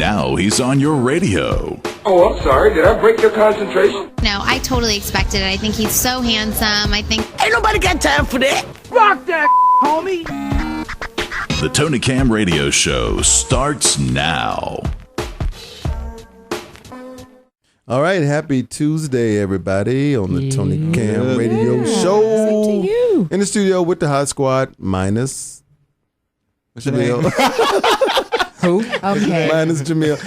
Now he's on your radio. Oh, I'm sorry. Did I break your concentration? No, I totally expected it. I think he's so handsome. I think... Ain't nobody got time for that. Rock that, homie. The Tony Camm Radio Show starts now. All right, happy Tuesday, everybody, on the Tony Camm Radio Show. Same to you. In the studio with the Hot Squad, minus Jamil. Who? Okay. Minus Jamil.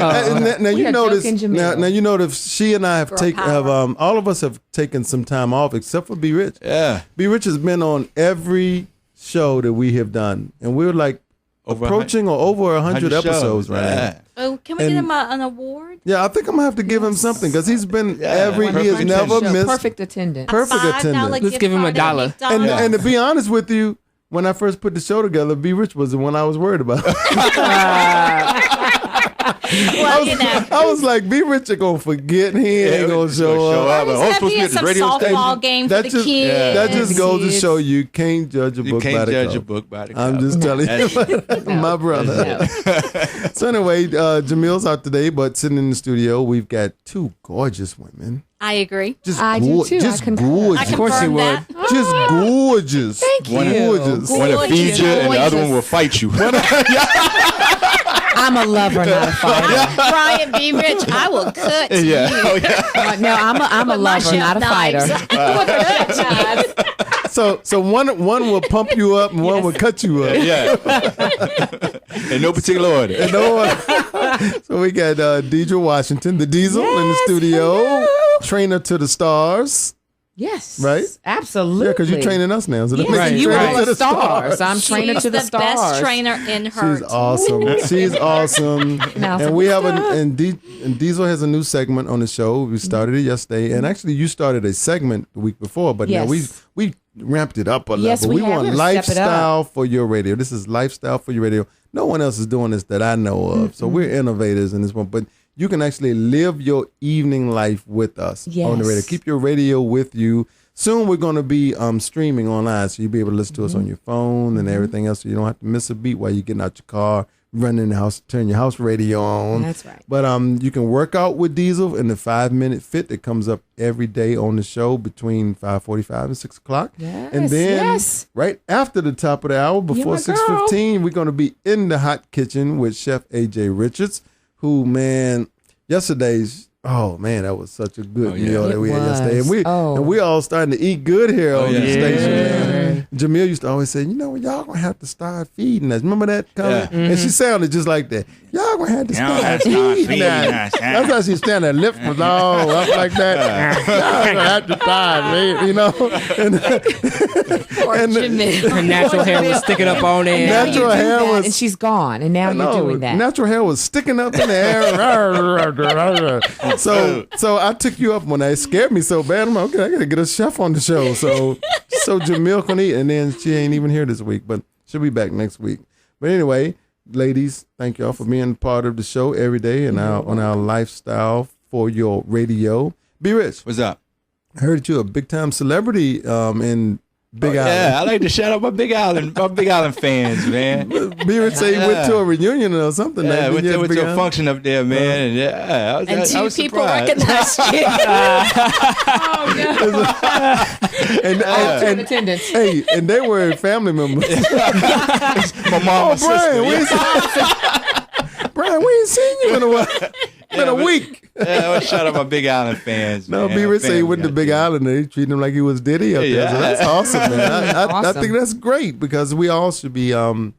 Now you notice. Now you notice. She and I have all of us have taken some time off, except for B Rich. Yeah. B Rich has been on every show that we have done, and we're like approaching or over 100 episodes right now. Oh, can we get him an award? Yeah, I think I'm gonna have to give him something because he's been he has never missed Perfect attendance. Perfect attendance. Let's give him $1. And to be honest with you, when I first put the show together, B Rich was the one I was worried about. Well, I was like, B Rich are gonna forget he ain't gonna show up. He's gonna be at some softball game for the kids. That just goes to show you can't judge a book by the cover. I'm just telling you, my brother. So anyway, Jamil's out today, but sitting in the studio, we've got two gorgeous women. I agree. I do too. Just I concur. gorgeous. Of course you would. Just gorgeous. Thank you. Gorgeous. One will feed you, and the other one will fight you. I'm a lover, not a fighter. Brian B. Rich, I will cut you. No, I'm a lover, not a fighter. So one will pump you up and one will cut you up. Yeah. In no particular order. So we got Deidre Washington, the Diesel, in the studio. Hello. Trainer to the stars. Yes. Right? Absolutely. Yeah, because you're training us now. So that Yes, makes you trainer all to are the stars. I'm trainer to the She's the stars. best trainer in her. She's awesome. She's awesome. And we have and Diesel has a new segment on the show. We started it yesterday, and actually you started a segment the week before, but now we ramped it up a level. Yes, we have. want lifestyle for your radio. This is lifestyle for your radio. No one else is doing this that I know of. So we're innovators in this one, but you can actually live your evening life with us on the radio. Keep your radio with you. Soon we're going to be streaming online, so you'll be able to listen to us on your phone and everything else, so you don't have to miss a beat while you're getting out your car, running in the house, turn your house radio on. That's right. But you can work out with Diesel in the 5-minute fit that comes up every day on the show between 5:45 and 6 o'clock. Yes, and then right after the top of the hour, before 6:15, we're going to be in the hot kitchen with Chef A.J. Richards, who, man, yesterday's... Oh man, that was such a good meal that we had yesterday, and we all starting to eat good here on the station. Man. Jamil used to always say, "You know, y'all gonna have to start feeding us." Remember that comment? And she sounded just like that. Y'all gonna have to start feeding us. That's how she stand there, lips was all up like that. Y'all gonna have to start, you know. Her natural hair was sticking up on it. Natural hair was, and she's gone. And now you're doing that. Natural hair was sticking up in the air. So I took you up when they scared me so bad. I'm like, okay, I gotta get a chef on the show. So Jamil can eat, and then she ain't even here this week, but she'll be back next week. But anyway, ladies, thank y'all for being part of the show every day and on our lifestyle for your radio. B Rich, what's up? I heard that you're a big time celebrity in Big Island. Yeah, I like to shout out my Big Island fans, man. B Rich say you went to a reunion or something. Yeah, went to a function up there, man. And I was people surprised. recognized you. and attendance. Hey, and they were family members. My mom and sister. Brian, we ain't seen you in a while. Been a week. Yeah, I want to shout out my Big Island fans. No, man. B Rich say he went to Big Island and they treating him like he was Diddy up there. So that's awesome, man. I think that's great because we all should be, reaping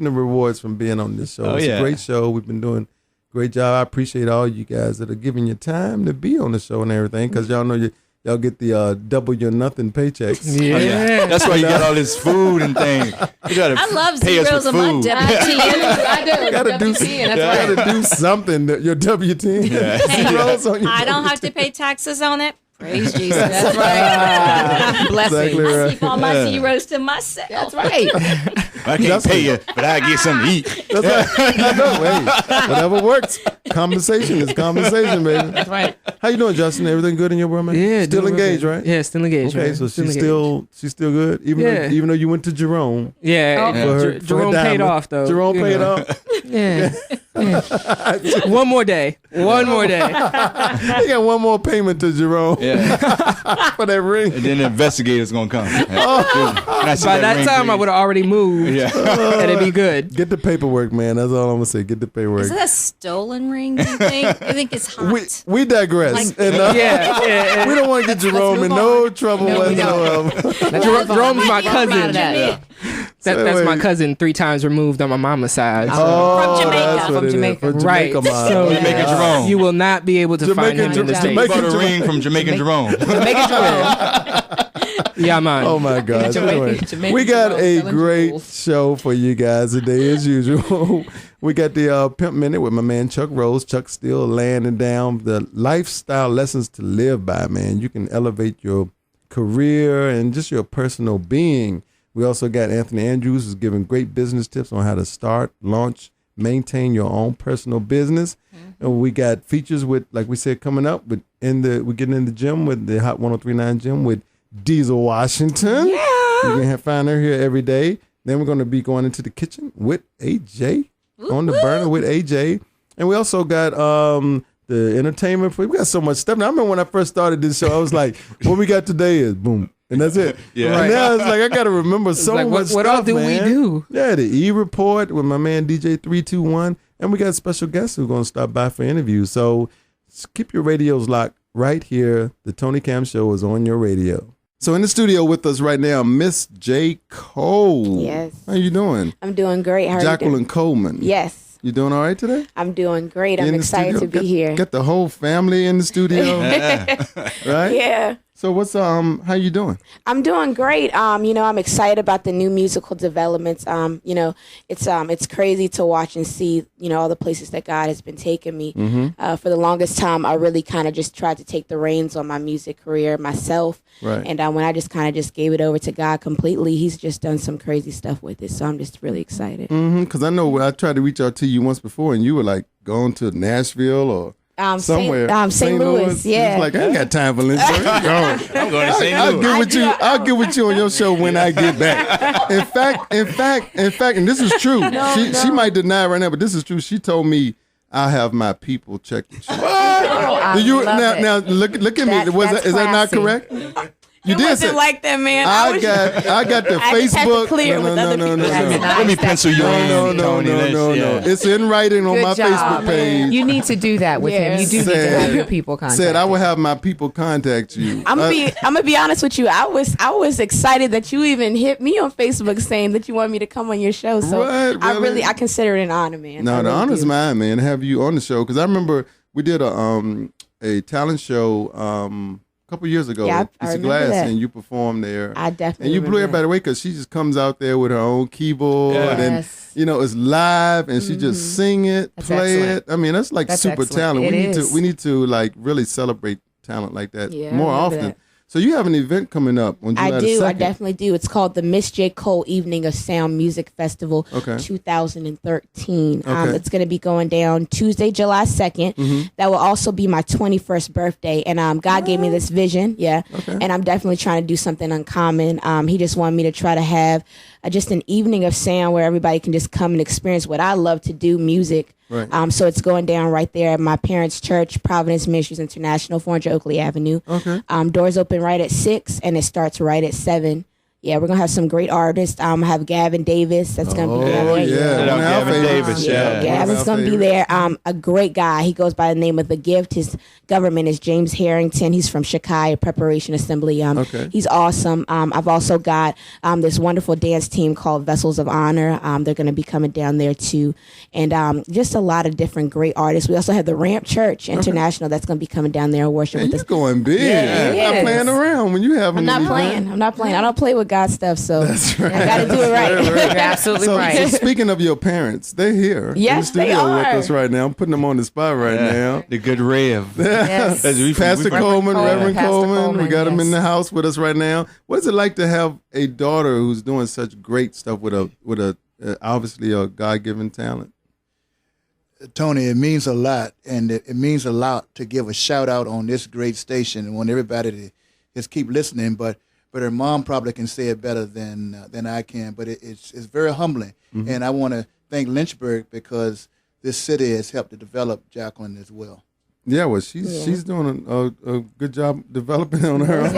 the rewards from being on this show. It's a great show. We've been doing a great job. I appreciate all you guys that are giving your time to be on the show and everything because y'all know y'all get the double your nothing paychecks. Yeah. That's why you got all this food and things. I love zeros on my WTN. I do. You gotta do something. Your WTN. Hey, I don't have to pay taxes on it. Praise Jesus. That's right. Blessings. Exactly right. I keep all my zeros to myself. That's right. I can't pay you, but I get something to eat. That's right. I know, hey, whatever works. Conversation is conversation, baby. That's right. How you doing, Justin? Everything good in your world, man? Yeah. Still doing real engaged, good. right? Yeah, still engaged. Okay, man. so she's engaged. still good, even though you went to Jerome. Yeah. For her Jerome paid diamond. off though. Jerome you paid know. off. Yeah. One more day. One more day. He got one more payment to Jerome Yeah. for that ring. And then the investigator's gonna come. By that time, I would have already moved. Yeah. And it'd be good. Get the paperwork, man. That's all I'm gonna say. Get the paperwork. Is it a stolen ring, do you think? I think it's hot. We digress. Like- And, Yeah. we don't want to get Jerome in no trouble whatsoever. Jerome's my Might be proud cousin. of that. That's my Wait. cousin 3 times removed on my mama's side. So. Oh, From Jamaica. that's what From it is. Jamaica. From Right. Jamaica, man. So Jamaican Jerome. you will not be able to find him in the Jamaican States. Bought a ring from Jamaican Jerome. Yeah, man. Oh my God! Jamaican We got Jerome a selling great jewels. show for you guys today, as usual. We got the Pimp Minute with my man Chuck Rose. Chuck still laying down the lifestyle lessons to live by. Man, you can elevate your career and just your personal being. We also got Anthony Andrews who's giving great business tips on how to start, launch, maintain your own personal business. And we got features with, like we said, coming up. We're getting in the gym with the Hot 103.9 gym with Diesel Washington. Yeah. You can find her here every day. Then we're going to be going into the kitchen with AJ, on the burner with AJ. And we also got the entertainment. We got so much stuff. Now, I remember when I first started this show, I was like, what we got today is boom. And that's it. Yeah. And now it's like, I got to remember so like, much what stuff, all do man. we do? Yeah, the E-Report with my man DJ 321. And we got special guests who are going to stop by for interviews. So keep your radios locked right here. The Tony Cam Show is on your radio. So in the studio with us right now, Miss J. Cole. Yes. How you doing? I'm doing great. How are you Jacqueline doing? Coleman. Yes. You doing all right today? I'm doing great. You I'm in the excited studio? to be here. Got the whole family in the studio, right? Yeah. So what's how you doing? I'm doing great. I'm excited about the new musical developments. It's crazy to watch and see, all the places that God has been taking me. Mm-hmm. For the longest time, I really kind of just tried to take the reins on my music career myself. Right. And when I just kind of just gave it over to God completely, He's just done some crazy stuff with it. So I'm just really excited. Because I know I tried to reach out to you once before, and you were like going to Nashville or somewhere. St. Louis, yeah. It's like, I ain't got time for Lynchburg. I'm going to St. I'll Louis. get with you. I'll get with you on your show when I get back. In fact, and this is true. She might deny right now, but this is true. She told me I'll have my people check with you. Do you now look at me? Is that not correct? You did say like that, man. I got the I just had to Facebook. clear it with other people. Let me pencil you in, Tony. No. It's in writing on my Facebook page. You need to do that with him. You do need to have your people contact. Said I will have my people contact you. I'm gonna be honest with you. I was excited that you even hit me on Facebook saying that you want me to come on your show. So What? Really? I consider it an honor, man. No, I the really honor's do. mine, man. To have you on the show because I remember we did a talent show a couple years ago Yeah, at I Piece of remember Glass, that. and you performed there. I definitely And you blew remember everybody away because she just comes out there with her own keyboard and Yes. it's live and she just sing it, That's play excellent. it. I mean, that's like That's super excellent. talent. It We is. need to like really celebrate talent like that Yeah, I more remember often. that. So you have an event coming up on July I the do. 2nd. I definitely do. It's called the Miss J. Cole Evening of Sound Music Festival Okay. 2013. Okay. It's going to be going down Tuesday, July 2nd. Mm-hmm. That will also be my 21st birthday. And God gave me this vision. Yeah. Okay. And I'm definitely trying to do something uncommon. He just wanted me to try to have just an evening of sound where everybody can just come and experience what I love to do, music. Right. So it's going down right there at my parents' church, Providence Ministries International, 400 Oakley Avenue. Okay. Doors open right at 6 and it starts right at 7. Yeah, we're gonna have some great artists. I have Gavin Davis that's gonna be there. Oh, yeah. Shout out One of our Gavin favorites. Davis, Yeah, yeah. Gavin's gonna be there. A great guy. He goes by the name of The Gift. His government is James Harrington. He's from Chicago Preparation Assembly. Okay. He's awesome. I've also got this wonderful dance team called Vessels of Honor. They're gonna be coming down there too, and just a lot of different great artists. We also have the Ramp Church International that's gonna be coming down there and worship Man, with you us. going big. Yeah, You're not yes. playing around when you have I'm not playing. I don't play with God stuff, so That's right. I got to do it right. You're absolutely So right. speaking of your parents, they're here Yes, in the they studio with are. us right now. I'm putting them on the spot right now. The good Rev. Yes. Pastor Coleman, Reverend Pastor Coleman, we got him yes. in the house with us right now. What is it like to have a daughter who's doing such great stuff with a obviously a God-given talent? Tony, it means a lot, and it means a lot to give a shout out on this great station and want everybody to just keep listening. But her mom probably can say it better than I can. But it's very humbling, and I want to thank Lynchburg because this city has helped to develop Jacqueline as well. Yeah, well, she's doing a good job developing on her own.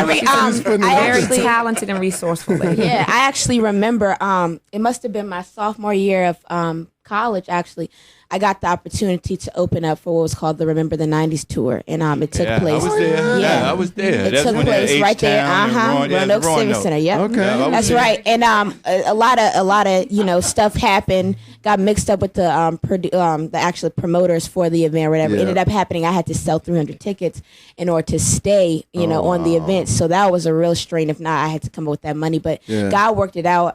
Very talented and resourceful lady. Yeah, I actually remember. It must have been my sophomore year of college. Actually, I got the opportunity to open up for what was called the Remember the '90s tour, and it took place. I was there. Yeah, I was there. It That's took when place right there. Roanoke Civic Center. Yep. Okay. That's right. And a lot of stuff happened. Got mixed up with the actual promoters for the event. Whatever ended up happening, I had to sell 300 tickets in order to stay, on the event. So that was a real strain. If not, I had to come up with that money. But God worked it out.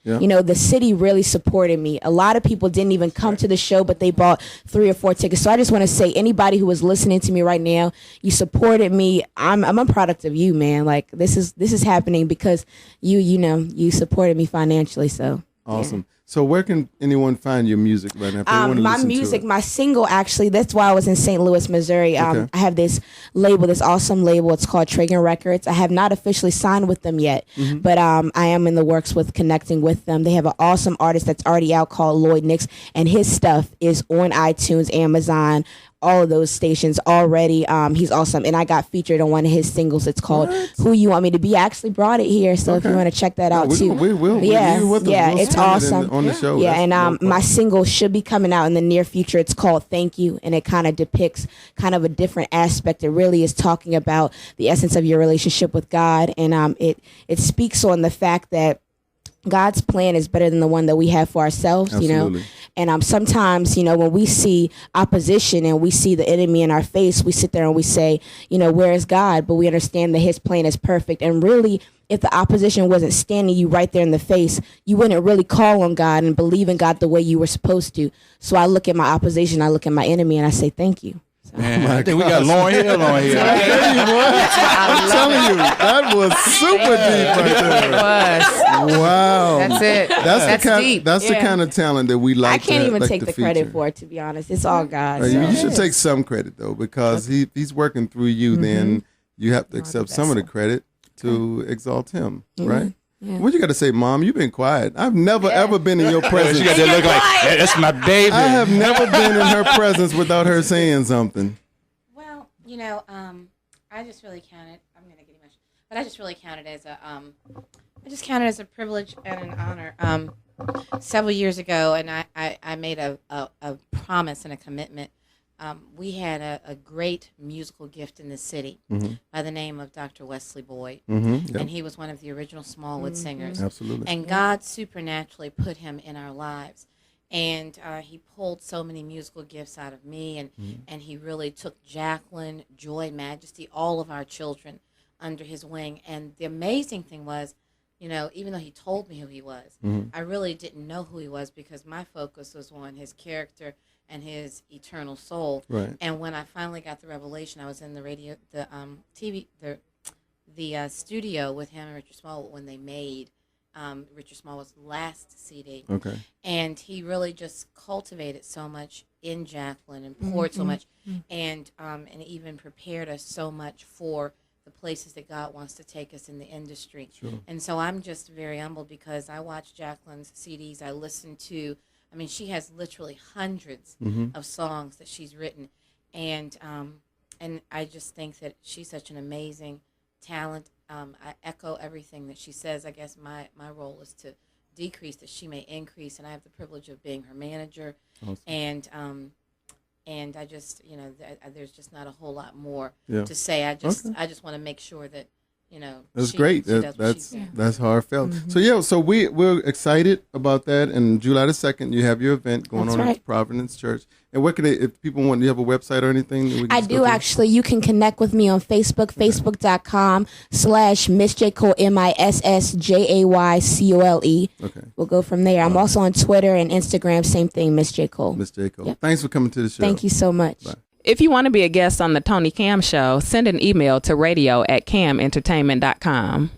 The city really supported me. A lot of people didn't even come to the show, but they bought 3 or 4 tickets. So I just want to say, anybody who is listening to me right now, you supported me. I'm a product of you, man. Like this is happening because you supported me financially. So Awesome. Yeah. So where can anyone find your music right now? If they want to My listen music, to it? my single, actually, that's why I was in St. Louis, Missouri. Okay. I have this label, this awesome label. It's called Tragan Records. I have not officially signed with them yet, but I am in the works with connecting with them. They have an awesome artist that's already out called Lloyd Nix, and his stuff is on iTunes, Amazon, all of those stations already. He's awesome, and I got featured on one of his singles. It's called "Who You Want Me to Be." I actually brought it here, so if you want to check that out too, We will. Yeah, We'll it's stream it awesome on the show. Yeah, That's and no problem. my single should be coming out in the near future. It's called "Thank You," and it kind of depicts kind of a different aspect. It really is talking about the essence of your relationship with God, and it speaks on the fact that God's plan is better than the one that we have for ourselves, Absolutely. And sometimes, when we see opposition and we see the enemy in our face, we sit there and we say, where is God? But we understand that his plan is perfect. And really, if the opposition wasn't standing you right there in the face, you wouldn't really call on God and believe in God the way you were supposed to. So I look at my opposition, I look at my enemy, and I say, thank you. Man, I think we got Lauryn Hill on here. I'm telling you, that was super deep right there. Wow. That's it. That's deep. That's the kind of talent that we like. I can't even like take to the credit feature. for it, to be honest. It's all God. You should take some credit though, because he's working through you. Then you have to accept some of the credit to exalt him, right? Yeah. What you got to say, Mom? You've been quiet. I've never ever been in your presence. She got that look like, "Hey, that's my baby." I have never been in her presence without her saying something. Well, I just really count it. I'm gonna get emotional, but I just really count it as a privilege and an honor. Several years ago, and I made a promise and a commitment. We had a great musical gift in the city by the name of Dr. Wesley Boyd, and he was one of the original Smallwood singers. Absolutely. And God supernaturally put him in our lives. And he pulled so many musical gifts out of me, and he really took Jacqueline, Joy, Majesty, all of our children under his wing. And the amazing thing was, even though he told me who he was, I really didn't know who he was because my focus was on his character and his eternal soul. Right. And when I finally got the revelation, I was in the studio with him and Richard Smallwood when they made Richard Smallwood's last CD. Okay. And he really just cultivated so much in Jacqueline and poured so much and even prepared us so much for the places that God wants to take us in the industry. Sure. And so I'm just very humbled because I watch Jacqueline's CDs. I listen to, she has literally hundreds of songs that she's written. And I just think that she's such an amazing talent. I echo everything that she says. I guess my role is to decrease that she may increase, and I have the privilege of being her manager. Awesome. And I just, there's just not a whole lot more to say. I just want to make sure that, That's great. That's heartfelt. So so we're excited about that. And July the 2nd, you have your event going on at Providence Church. And what can if people want? Do you have a website or anything? I do actually. You can connect with me on Facebook, facebook.com/Miss J Cole, MISSJAYCOLE. Okay. We'll go from there. I'm also on Twitter and Instagram. Same thing, Miss J Cole. Miss J Cole. Yep. Thanks for coming to the show. Thank you so much. Bye. If you want to be a guest on the Tony Camm Show, send an email to radio@cammentertainment.com.